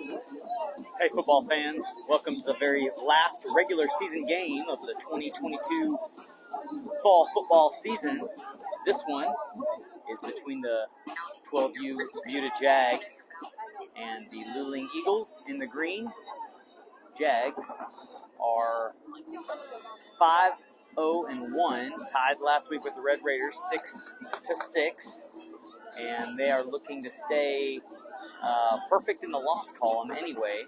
Hey football fans, welcome to the very last regular season game of the 2022 fall football season. This one is between the 12U Buda Jags and the Luling Eagles in the green. Jags are 5-0-1, tied last week with the Red Raiders 6-6, and they are looking to stay perfect in the loss column anyway.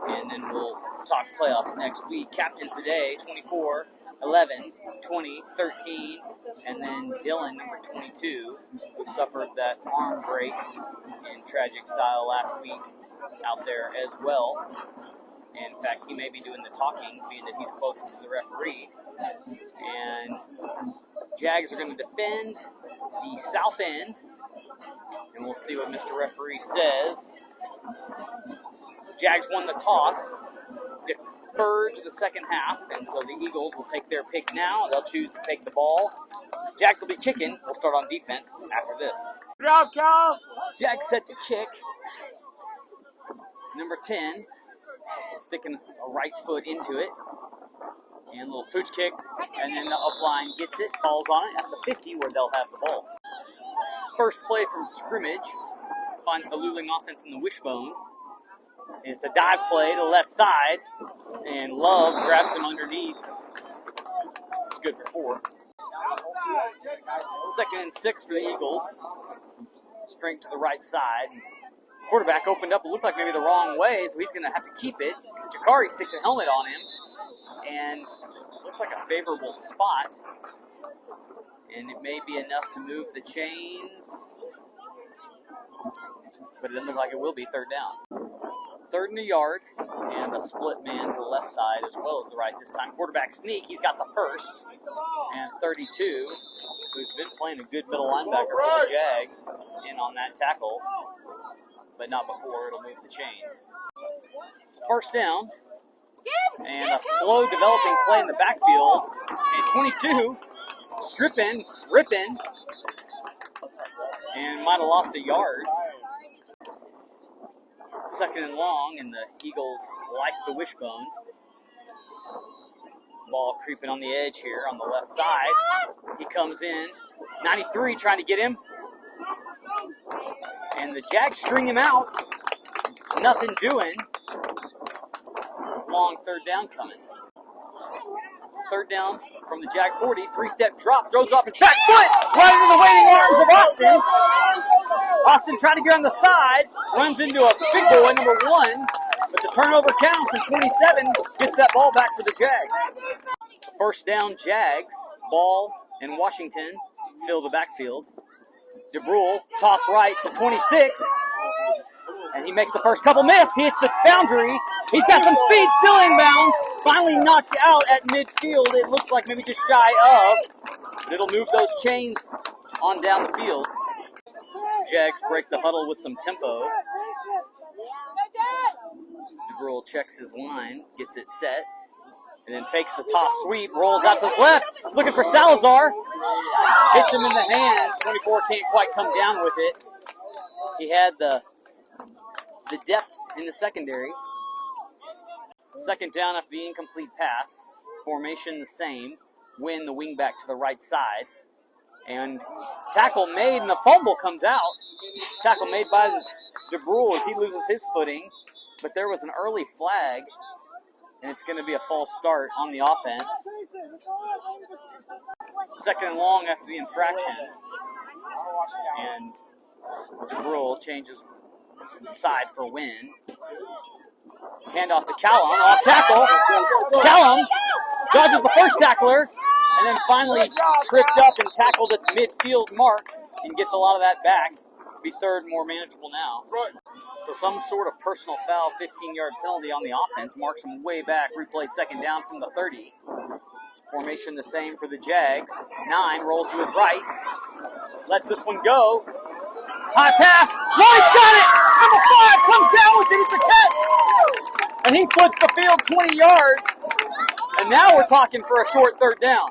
And then we'll talk playoffs next week. Captains today, 24, 11, 20, 13, and then Dylan, number 22, who suffered that arm break in tragic style last week, out there as well. And in fact, he may be doing the talking, being that he's closest to the referee. And Jags are going to defend the south end, and we'll see what Mr. Referee says. Jags won the toss, deferred to the second half, and so the Eagles will take their pick now. They'll choose to take the ball. Jags will be kicking. We'll start on defense after this. Good job, Cal. Jags set to kick. Number 10, sticking a right foot into it. And a little pooch kick, and then the upline gets it, falls on it at the 50 where they'll have the ball. First play from scrimmage finds the Luling offense in the wishbone. And it's a dive play to the left side, and Love grabs him underneath. It's good for 4. 2nd and 6 for the Eagles. Straight to the right side. Quarterback opened up, it looked like maybe the wrong way, so he's going to have to keep it. Jakari sticks a helmet on him, and looks like a favorable spot. And it may be enough to move the chains, but it doesn't look like it will be. 3rd down. 3rd and a yard, and a split man to the left side as well as the right this time. Quarterback sneak, he's got the first, and 32, who's been playing a good middle linebacker for the Jags, in on that tackle, but not before it'll move the chains. So 1st down, and a slow developing play in the backfield, and 22, stripping, ripping, and might have lost a yard. 2nd and long, and the Eagles like the wishbone. Ball creeping on the edge here on the left side. He comes in. 93 trying to get him. And the Jags string him out. Nothing doing. Long 3rd down coming. 3rd down from the Jag 40. 3-step drop. Throws off his back foot. Right into the waiting arms of Austin. Austin trying to get on the side, runs into a big boy, number 1, but the turnover counts, and 27 gets that ball back for the Jags. 1st down, Jags. Ball in Washington, fill the backfield. DeBrule, toss right to 26, and he makes the first couple miss. He hits the boundary. He's got some speed, still inbounds. Finally knocked out at midfield. It looks like maybe just shy of, but it'll move those chains on down the field. Jags break the huddle with some tempo. DeBrule checks his line, gets it set, and then fakes the toss sweep, rolls out to his left, looking for Salazar. Hits him in the hands. 24 can't quite come down with it. He had the depth in the secondary. 2nd down after the incomplete pass. Formation the same. Win the wing back to the right side. And tackle made, and the fumble comes out. Tackle made by DeBrule as he loses his footing. But there was an early flag, and it's going to be a false start on the offense. 2nd and long after the infraction. And DeBrule changes side for win. Handoff to Callum, off tackle. Callum dodges the first tackler, and then finally tripped up and tackled at the midfield mark and gets a lot of that back. Be 3rd, more manageable now. So some sort of personal foul, 15-yard penalty on the offense, marks him way back. Replay 2nd down from the 30. Formation the same for the Jags. 9 rolls to his right. Lets this one go. High pass. Lloyd's got it! Number 5 comes down with it. It's a catch! And he flips the field 20 yards. And now we're talking for a short 3rd down.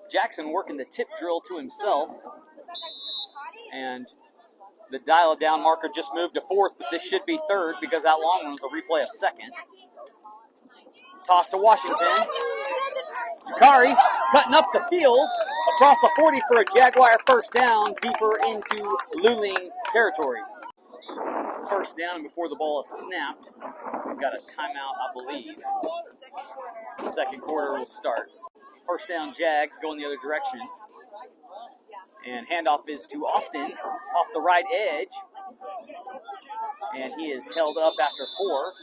Jackson working the tip drill to himself. And The dial-it-down marker just moved to fourth, but this should be third because that long one was a replay of second. Toss to Washington. Jakari cutting up the field across the 40 for a Jaguar first down, deeper into Luling territory. First down, and before the ball is snapped, we've got a timeout, I believe. The second quarter will start. First down, Jags going the other direction. And handoff is to Austin off the right edge. And he is held up after 4.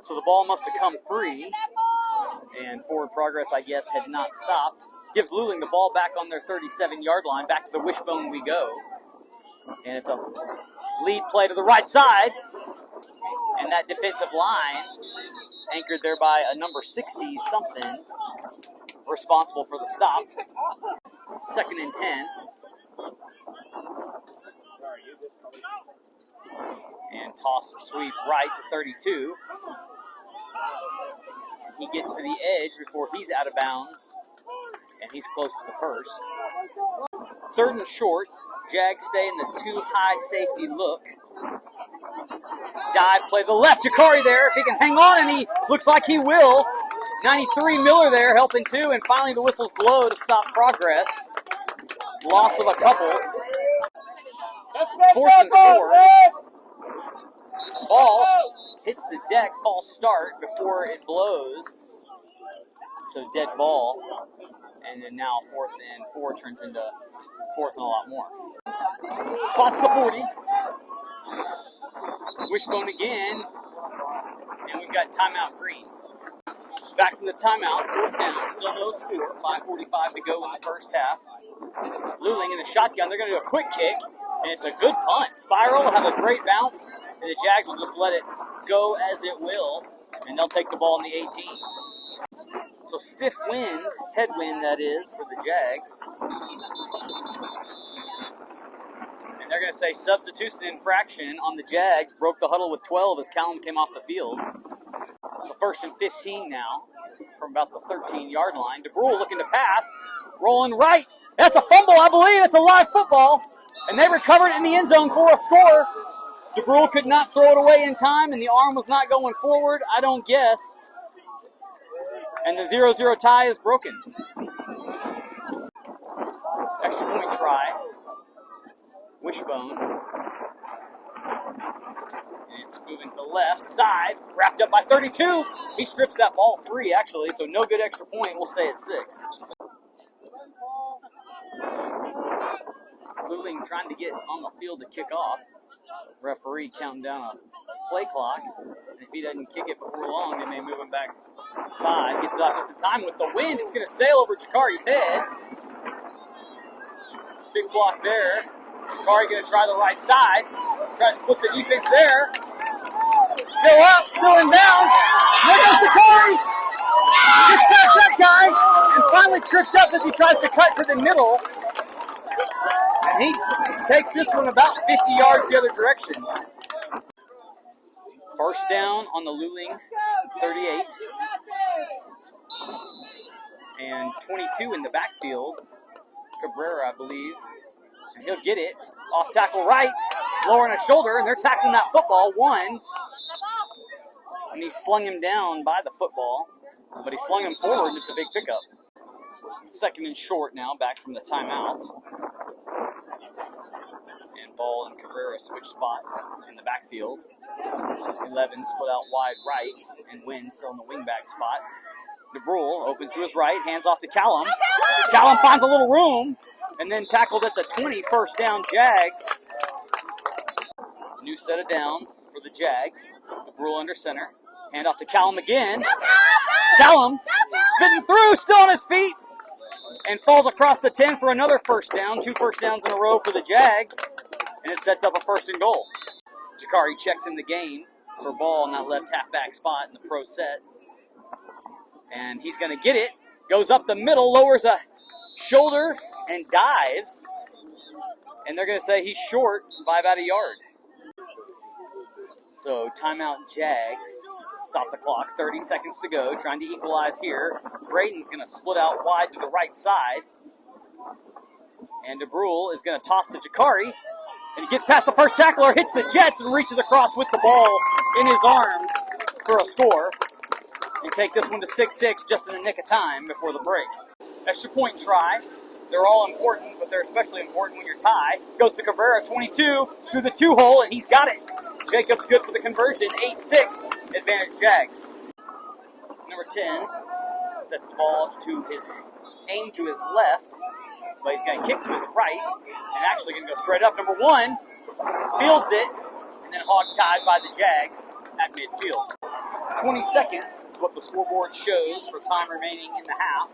So the ball must have come free. And forward progress, I guess, had not stopped. Gives Luling the ball back on their 37-yard line. Back to the wishbone we go. And it's a lead play to the right side. And that defensive line, anchored there by a number 60-something, responsible for the stop. 2nd and 10. And toss sweep right to 32. He gets to the edge before he's out of bounds, and he's close to the first. 3rd and short. Jags stay in the too-high safety look. Dive play to the left. Jakari there. If he can hang on, and he looks like he will. 93 Miller there helping too, and finally the whistles blow to stop progress. Loss of a couple. 4th and 4. Ball hits the deck, false start before it blows. So dead ball. And then now 4th and 4 turns into 4th and a lot more. Spots the 40. Wishbone again. And we've got timeout green. It's back from the timeout. 4th down. Still no score. 5:45 to go in the first half. Luling in the shotgun. They're going to do a quick kick. And it's a good punt. Spiral will have a great bounce. And the Jags will just let it go as it will. And they'll take the ball in the 18. So stiff wind, headwind that is, for the Jags. And they're going to say substitution infraction on the Jags. Broke the huddle with 12 as Callum came off the field. So 1st and 15 now from about the 13-yard line. DeBrule looking to pass. Rolling right. That's a fumble, I believe. It's a live football. And they recovered it in the end zone for a score. DeBrule could not throw it away in time, and the arm was not going forward, I don't guess. And the 0-0 tie is broken. Extra point try. Wishbone. And it's moving to the left side. Wrapped up by 32. He strips that ball free, actually, so no good extra point. We'll stay at 6. Luling trying to get on the field to kick off. Referee counting down a play clock. And if he doesn't kick it before long, they may move him back 5. Gets it off just in time with the wind. It's going to sail over Jakari's head. Big block there. Jakari going to try the right side. Try to split the defense there. Still up, still in bounds. There goes Jakari. Gets past that guy and finally tripped up as he tries to cut to the middle. And he takes this one about 50 yards the other direction. First down on the Luling 38. And 22 in the backfield. Cabrera, I believe. And he'll get it. Off tackle right. Lowering a shoulder, and they're tackling that football. 1. And he slung him down by the football. But he slung him forward, and it's a big pickup. 2nd and short now, back from the timeout. And Ball and Cabrera switch spots in the backfield. 11 split out wide right, and Wynn still in the wingback spot. DeBrule opens to his right, hands off to Callum. Callum finds a little room, and then tackled at the 20, first down Jags. New set of downs for the Jags. DeBrule under center. Hand off to Callum again. Callum spitting through, still on his feet, and falls across the 10 for another first down. 2 first downs in a row for the Jags, and it sets up a 1st and goal. Jakari checks in the game for Ball in that left halfback spot in the pro set. And he's going to get it. Goes up the middle, lowers a shoulder, and dives. And they're going to say he's short by about a yard. So timeout Jags. Stop the clock. 30 seconds to go. Trying to equalize here. Braden's going to split out wide to the right side. And DeBrule is going to toss to Jakari. And he gets past the first tackler, hits the Jets, and reaches across with the ball in his arms for a score. And take this one to 6-6 just in the nick of time before the break. Extra point try. They're all important, but they're especially important when you're tied. Goes to Cabrera, 22, through the 2-hole, and he's got it. Jacobs good for the conversion, 8-6, advantage Jags. Number 10 sets the ball to his aim to his left, but he's going to kick to his right, and actually going to go straight up. Number 1 fields it, and then hog-tied by the Jags at midfield. 20 seconds is what the scoreboard shows for time remaining in the half.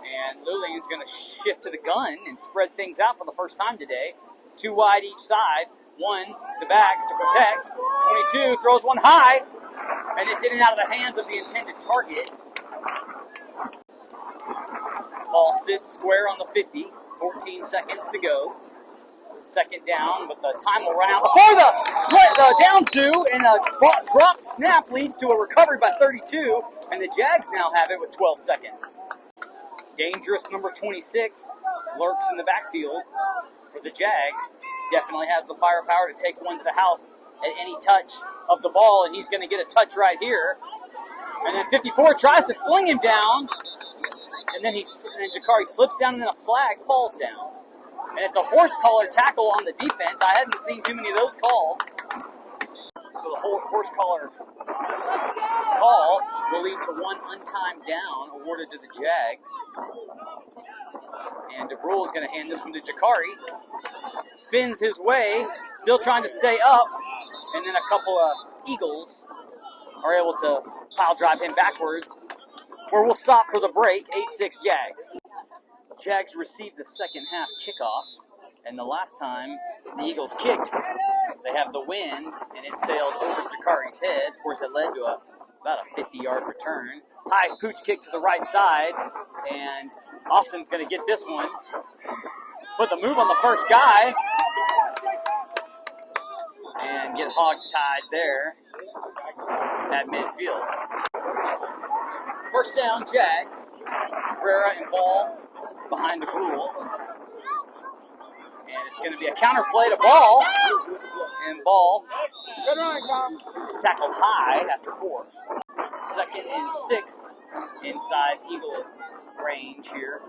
And Luling is going to shift to the gun and spread things out for the first time today. 2 wide each side. 1 the back to protect. 22 throws one high, and it's in and out of the hands of the intended target. Ball sits square on the 50. 14 seconds to go. Second down, but the time will run out before the downs do, and a drop snap leads to a recovery by 32, and the Jags now have it with 12 seconds. Dangerous number 26 lurks in the backfield for the Jags. Definitely has the firepower to take one to the house at any touch of the ball, and he's going to get a touch right here. And then 54 tries to sling him down, and then Jakari slips down, and then a flag falls down. And it's a horse collar tackle on the defense. I hadn't seen too many of those called. So the whole horse collar call will lead to 1 untimed down awarded to the Jags. And DeBrule is going to hand this one to Jakari. Spins his way, still trying to stay up. And then a couple of Eagles are able to pile drive him backwards, where we'll stop for the break, 8-6 Jags. Jags received the second half kickoff, and the last time the Eagles kicked, they have the wind, and it sailed over Jakari's head. Of course, it led to about a 50-yard return. High pooch kick to the right side, and Austin's going to get this one. Put the move on the first guy, and get hog-tied there at midfield. First down, Jags. Cabrera and ball behind the rule. And it's going to be a counter play to Ball. And Ball is tackled high after 4. 2nd and 6 inside Eagle range here.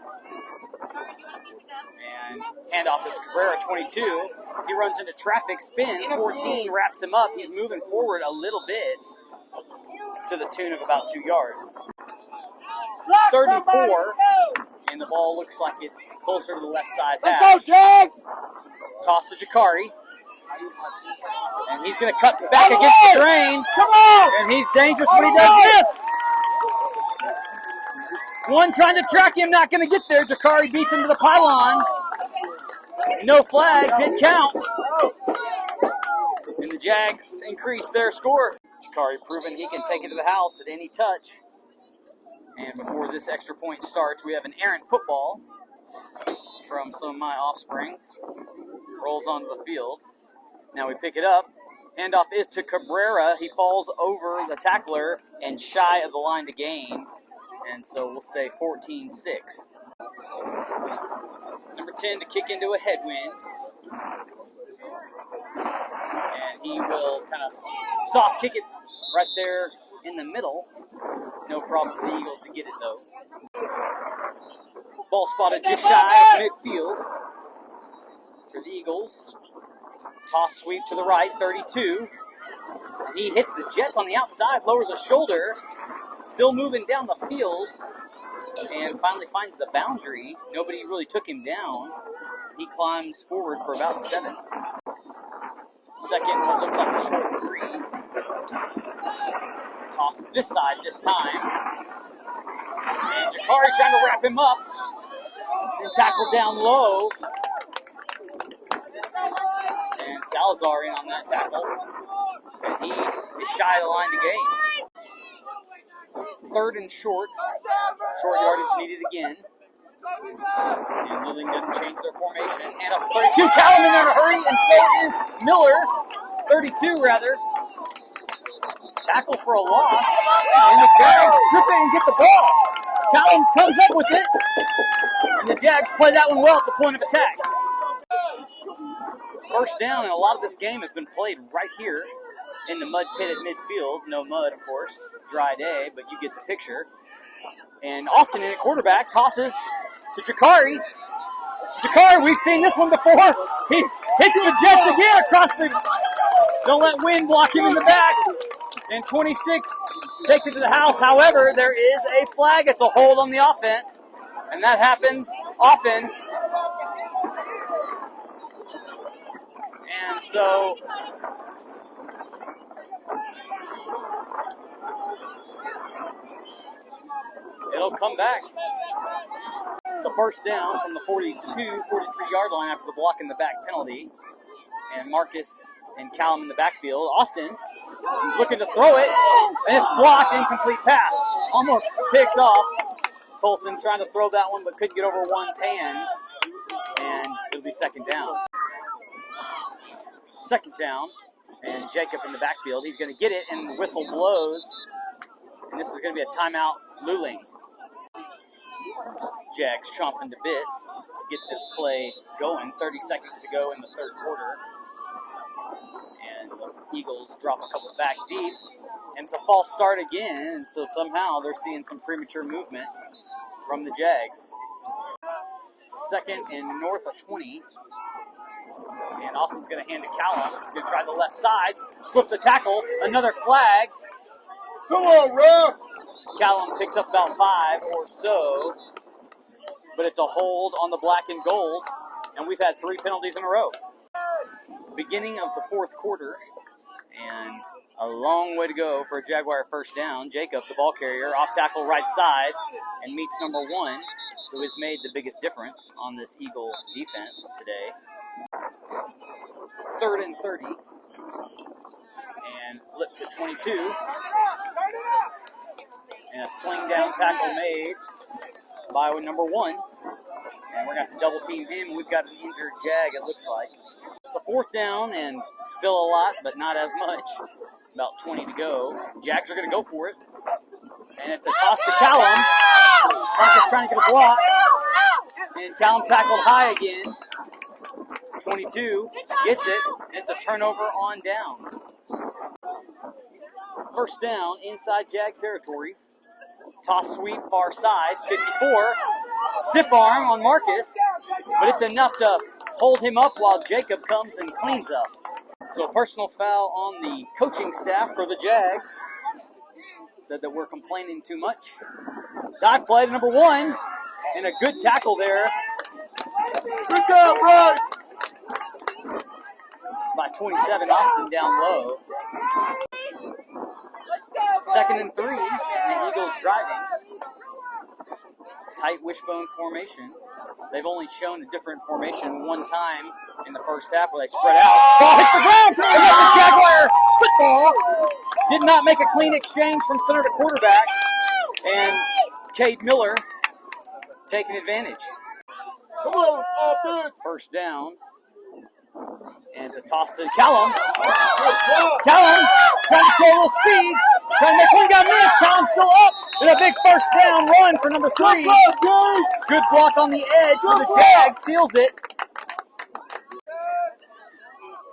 And handoff is Cabrera, 22. He runs into traffic, spins, 14, wraps him up. He's moving forward a little bit to the tune of about 2 yards. 3rd and 4. And the ball looks like it's closer to the left side half. Let's go, Jags! Toss to Jakari. And he's going to cut back against the grain. Come on! And he's dangerous when he does this. One trying to track him, not going to get there. Jakari beats him to the pylon. No flags, it counts. And the Jags increase their score. Jakari proving he can take it to the house at any touch. And before this extra point starts, we have an errant football from some of my offspring. Rolls onto the field. Now we pick it up. Handoff is to Cabrera. He falls over the tackler and shy of the line to gain. And so we'll stay 14-6. Number 10 to kick into a headwind. And he will kind of soft kick it right there in the middle. No problem for the Eagles to get it, though. Ball spotted just shy of midfield for the Eagles. Toss sweep to the right, 32. He hits the Jets on the outside, lowers a shoulder, still moving down the field, and finally finds the boundary. Nobody really took him down. He climbs forward for about 7. Second, what looks like a short 3. Toss to this side this time. And Jakari trying to wrap him up. And tackle down low. And Salazar in on that tackle. And he is shy of the line to gain. 3rd and short. Short yardage needed again. And Luling doesn't change their formation. And up to 32. Callum in there in a hurry, and so is Miller. 32 rather. Tackle for a loss, and the Jags strip it and get the ball. Callum comes up with it. And the Jags play that one well at the point of attack. First down, and a lot of this game has been played right here in the mud pit at midfield. No mud, of course. Dry day, but you get the picture. And Austin in at quarterback tosses to Jakari. Jakari, we've seen this one before. He hits the Jets again across the... Don't let wind block him in the back. And 26 takes it to the house. However, there is a flag. It's a hold on the offense. And that happens often. And so it'll come back. So first down from the 43-yard line after the block in the back penalty. And Marcus and Callum in the backfield. Austin looking to throw it, and it's blocked, incomplete pass. Almost picked off. Colson trying to throw that one, but couldn't get over one's hands. And it'll be second down. Second down, and Jacob in the backfield. He's going to get it, and the whistle blows. And this is going to be a timeout, Luling. Jags chomping to bits to get this play going. 30 seconds to go in the third quarter. And the Eagles drop a couple back deep. And it's a false start again, and so somehow they're seeing some premature movement from the Jags. Second and north of 20. And Austin's going to hand to Callum. He's going to try the left side. Slips a tackle. Another flag. Come on, ref! Callum picks up about 5 or so. But it's a hold on the black and gold. And we've had 3 penalties in a row. Beginning of the fourth quarter. And a long way to go for a Jaguar first down. Jacob, the ball carrier, off tackle right side. And meets number 1, who has made the biggest difference on this Eagle defense today. Third and 30. And flip to 22. And a sling down tackle made by number 1. And we're going to have to double team him. We've got an injured Jag, it looks like. So fourth down and still a lot, but not as much. About 20 to go. Jags are going to go for it. And it's a toss to Callum. Marcus trying to get a block. And Callum tackled high again. 22 gets it. And it's a turnover on downs. First down inside Jag territory. Toss sweep far side. 54. Stiff arm on Marcus. But it's enough to hold him up while Jacob comes and cleans up. So a personal foul on the coaching staff for the Jags. Said that we're complaining too much. Dive play to number 1. And a good tackle there. Good job, Bryce! By 27, Austin down low. Second and 3. And the Eagles driving. Tight wishbone formation. They've only shown a different formation one time in the first half where they spread out. Ball hits the ground! And that's a Jaguar football! Did not make a clean exchange from center to quarterback. And Cade Miller taking advantage. Come on, offense! First down. And it's a toss to Callum. Callum trying to show a little speed. Trying to make one guy miss. Callum's still up. And a big first down run for number 3. Good block on the edge for the Jags. Seals it.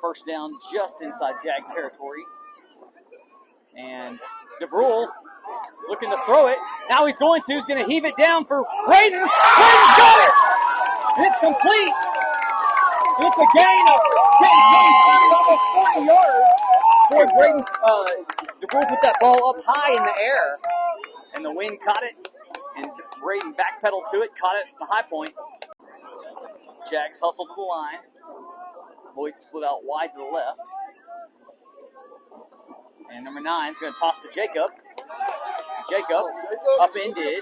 First down just inside Jag territory. And DeBrule looking to throw it. Now he's going to. He's going to heave it down for Braden. Braden's got it. And it's complete. And it's a gain of 10, 20, almost 40 yards. Boy, Braden, DeBrule put that ball up high in the air. And the wind caught it. And Braden backpedaled to it, caught it at the high point. Jags hustled to the line. Lloyd split out wide to the left. And number 9 is going to toss to Jacob. Jacob, upended.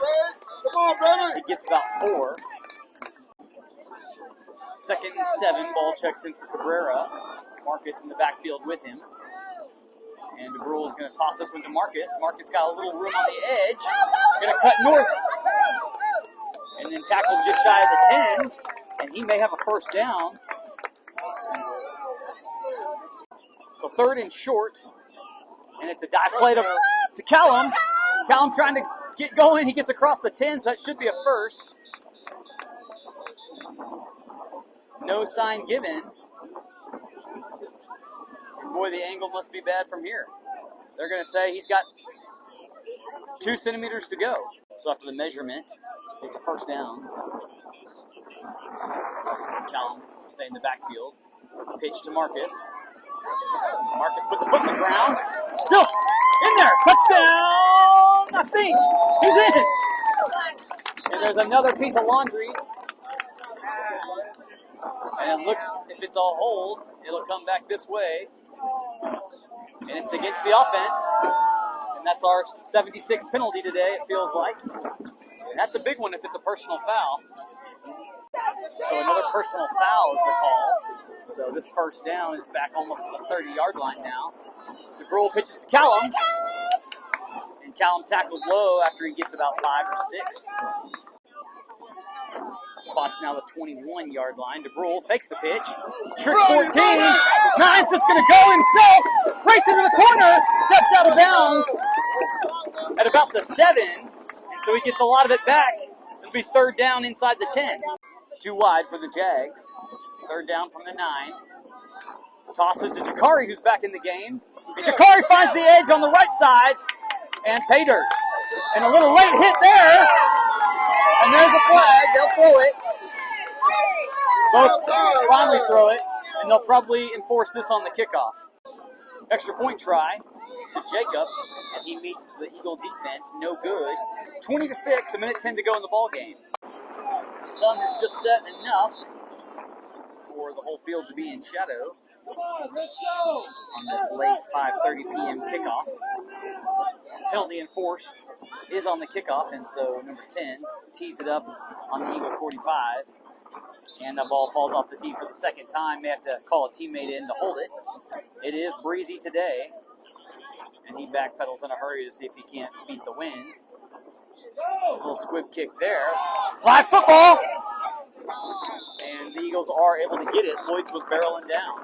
Come on, baby! He gets about 4. Second and 7. Ball checks in for Cabrera. Marcus in the backfield with him. And DeBrule is going to toss this one to Marcus. Marcus got a little room on the edge. Going to cut north. And then tackled just shy of the 10. And he may have a first down. So third and short. And it's a dive play to Callum. Callum trying to get going. He gets across the 10, so that should be a first. No sign given. And boy, the angle must be bad from here. They're going to say he's got 2 centimeters to go. So after the measurement, it's a first down. Marcus and Callum stay in the backfield. Pitch to Marcus. Marcus puts a foot in the ground. Still in there. Touchdown! I think. He's in. And there's another piece of laundry. And it looks, if it's all hold, it'll come back this way. And it's against the offense. And that's our 76th penalty today, it feels like. And that's a big one if it's a personal foul. So another personal foul is the call. So this first down is back almost to the 30-yard line now. DeBrule pitches to Callum. And Callum tackled low after he gets about 5 or 6. Spots now the 21-yard line. DeBrule fakes the pitch. Tricks 14. Nine's just going to go himself. Race into the corner. Steps out of bounds at about the 7. So he gets a lot of it back. It'll be third down inside the 10. Too wide for the Jags. Third down from the 9. Tosses to Jakari, who's back in the game. And Jakari finds the edge on the right side. And pay dirt. And a little late hit there. And there's a flag. They'll throw it. Both finally throw it. And they'll probably enforce this on the kickoff. Extra point try to Jacob. And he meets the Eagle defense. No good. 20-6. A minute 10 to go in the ball game. The sun has just set enough for the whole field to be in shadow on this late 5:30 p.m. kickoff. Penalty enforced is on the kickoff, and so number 10 tees it up on the Eagle 45, and the ball falls off the tee for the second time. They have to call a teammate in to hold it. It is breezy today, and he backpedals in a hurry to see if he can't beat the wind. A little squib kick there. Live football! And the Eagles are able to get it. Lloyd's was barreling down.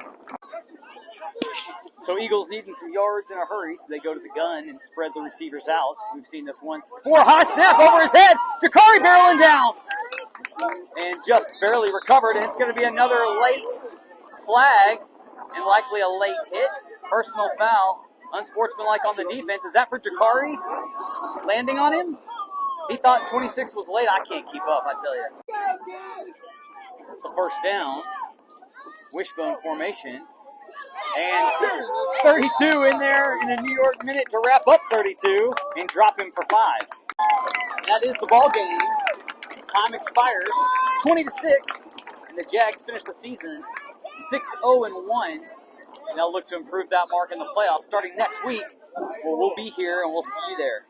So Eagles needing some yards in a hurry, so they go to the gun and spread the receivers out. We've seen this once before. High snap over his head. Jakari barreling down. And just barely recovered. And it's going to be another late flag and likely a late hit. Personal foul. Unsportsmanlike on the defense. Is that for Jakari? Landing on him? He thought 26 was late. I can't keep up, I tell you. It's a first down. Wishbone formation. And 32 in there in a New York minute to wrap up 32 and drop him for 5. That is the ball game. Time expires 20-6. And the Jags finish the season 6-0-1. And they'll look to improve that mark in the playoffs starting next week. Well, we'll be here and we'll see you there.